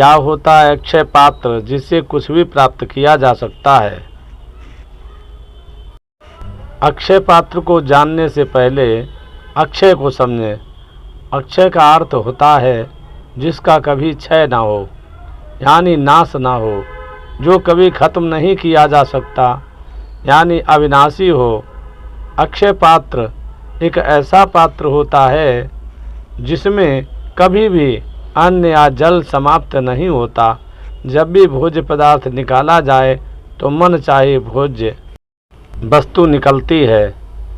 क्या होता है अक्षय पात्र जिससे कुछ भी प्राप्त किया जा सकता है? अक्षय पात्र को जानने से पहले अक्षय को समझें। अक्षय का अर्थ होता है जिसका कभी क्षय ना हो, यानी नाश ना हो, जो कभी खत्म नहीं किया जा सकता, यानी अविनाशी हो। अक्षय पात्र एक ऐसा पात्र होता है जिसमें कभी भी अन्न या जल समाप्त नहीं होता। जब भी भोज्य पदार्थ निकाला जाए तो मन चाहे भोज्य वस्तु निकलती है।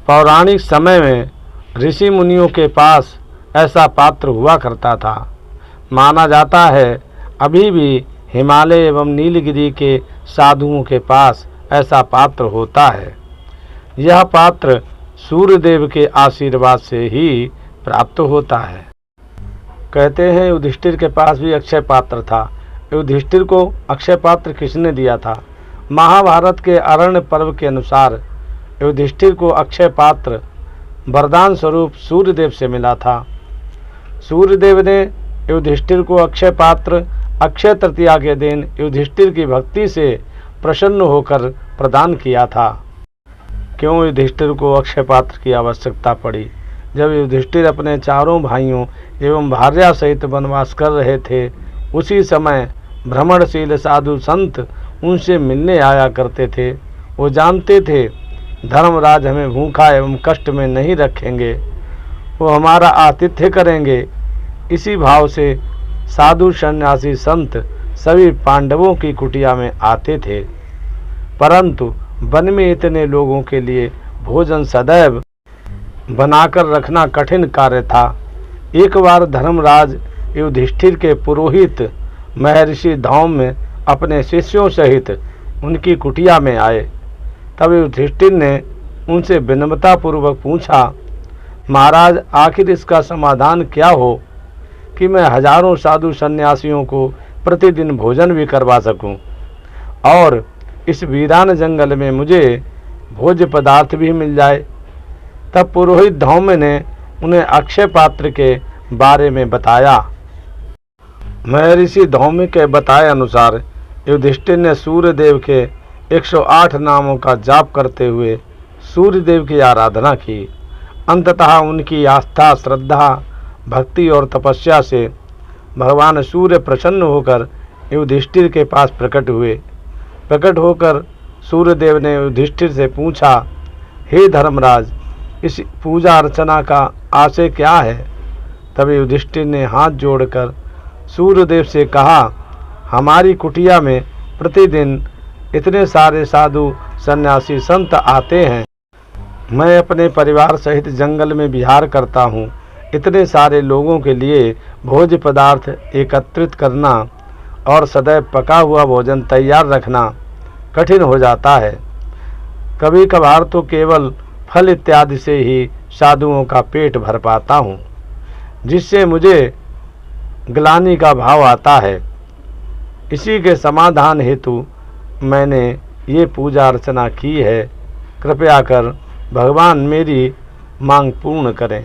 पौराणिक समय में ऋषि मुनियों के पास ऐसा पात्र हुआ करता था। माना जाता है अभी भी हिमालय एवं नीलगिरी के साधुओं के पास ऐसा पात्र होता है। यह पात्र सूर्यदेव के आशीर्वाद से ही प्राप्त होता है। कहते हैं युधिष्ठिर के पास भी अक्षय पात्र था। युधिष्ठिर को अक्षय पात्र किसने दिया था? महाभारत के अरण्य पर्व के अनुसार युधिष्ठिर को अक्षय पात्र वरदान स्वरूप सूर्यदेव से मिला था। सूर्यदेव ने युधिष्ठिर को अक्षय पात्र अक्षय तृतीया के दिन युधिष्ठिर की भक्ति से प्रसन्न होकर प्रदान किया था। क्यों युधिष्ठिर को अक्षय पात्र की आवश्यकता पड़ी? जब युधिष्ठिर अपने चारों भाइयों एवं भार्या सहित वनवास कर रहे थे, उसी समय भ्रमणशील साधु संत उनसे मिलने आया करते थे। वो जानते थे धर्मराज हमें भूखा एवं कष्ट में नहीं रखेंगे, वो हमारा आतिथ्य करेंगे। इसी भाव से साधु सन्यासी संत सभी पांडवों की कुटिया में आते थे, परंतु वन में इतने लोगों के लिए भोजन सदैव बनाकर रखना कठिन कार्य था। एक बार धर्मराज युधिष्ठिर के पुरोहित महर्षि धौम्य अपने शिष्यों सहित उनकी कुटिया में आए। तब युधिष्ठिर ने उनसे विनम्रतापूर्वक पूछा, महाराज आखिर इसका समाधान क्या हो कि मैं हजारों साधु सन्यासियों को प्रतिदिन भोजन भी करवा सकूं और इस वीरान जंगल में मुझे भोज्य पदार्थ भी मिल जाए। तब पुरोहित धौम्य ने उन्हें अक्षय पात्र के बारे में बताया। महर्षि धौम्य के बताए अनुसार युधिष्ठिर ने सूर्यदेव के 108 नामों का जाप करते हुए सूर्यदेव की आराधना की। अंततः उनकी आस्था, श्रद्धा, भक्ति और तपस्या से भगवान सूर्य प्रसन्न होकर युधिष्ठिर के पास प्रकट हुए। प्रकट होकर सूर्यदेव ने युधिष्ठिर से पूछा, हे धर्मराज, इस पूजा अर्चना का आशय क्या है? तब युधिष्ठिर ने हाथ जोड़कर सूर्यदेव से कहा, हमारी कुटिया में प्रतिदिन इतने सारे साधु सन्यासी संत आते हैं। मैं अपने परिवार सहित जंगल में विहार करता हूँ। इतने सारे लोगों के लिए भोज्य पदार्थ एकत्रित करना और सदैव पका हुआ भोजन तैयार रखना कठिन हो जाता है। कभी कभार तो केवल फल इत्यादि से ही साधुओं का पेट भर पाता हूँ, जिससे मुझे ग्लानि का भाव आता है। इसी के समाधान हेतु मैंने ये पूजा अर्चना की है। कृपया कर भगवान मेरी मांग पूर्ण करें।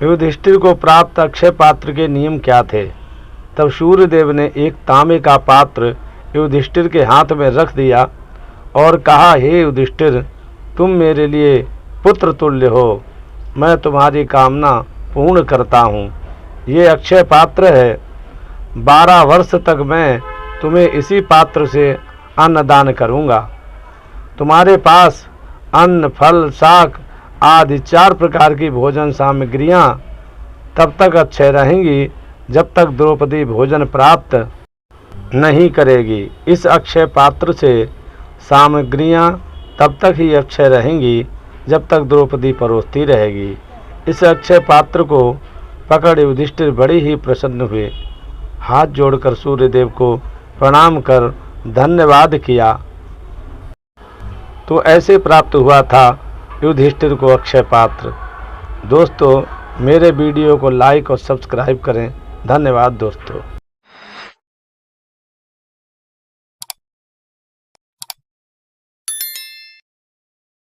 युधिष्ठिर को प्राप्त अक्षय पात्र के नियम क्या थे? तब सूर्यदेव ने एक तांबे का पात्र युधिष्ठिर के हाथ में रख दिया और कहा, हे युधिष्ठिर, तुम मेरे लिए पुत्र तुल्य हो। मैं तुम्हारी कामना पूर्ण करता हूँ। ये अक्षय पात्र है। 12 वर्ष तक मैं तुम्हें इसी पात्र से अन्न दान करूँगा। तुम्हारे पास अन्न, फल, शाक आदि 4 प्रकार की भोजन सामग्रियाँ तब तक अक्षय रहेंगी जब तक द्रौपदी भोजन प्राप्त नहीं करेगी। इस अक्षय पात्र से सामग्रियाँ तब तक ही अक्षय रहेंगी जब तक द्रौपदी परोसती रहेगी। इस अक्षय पात्र को पकड़ युधिष्ठिर बड़े ही प्रसन्न हुए। हाथ जोड़कर सूर्यदेव को प्रणाम कर धन्यवाद किया। तो ऐसे प्राप्त हुआ था युधिष्ठिर को अक्षय पात्र। दोस्तों, मेरे वीडियो को लाइक और सब्सक्राइब करें। धन्यवाद दोस्तों।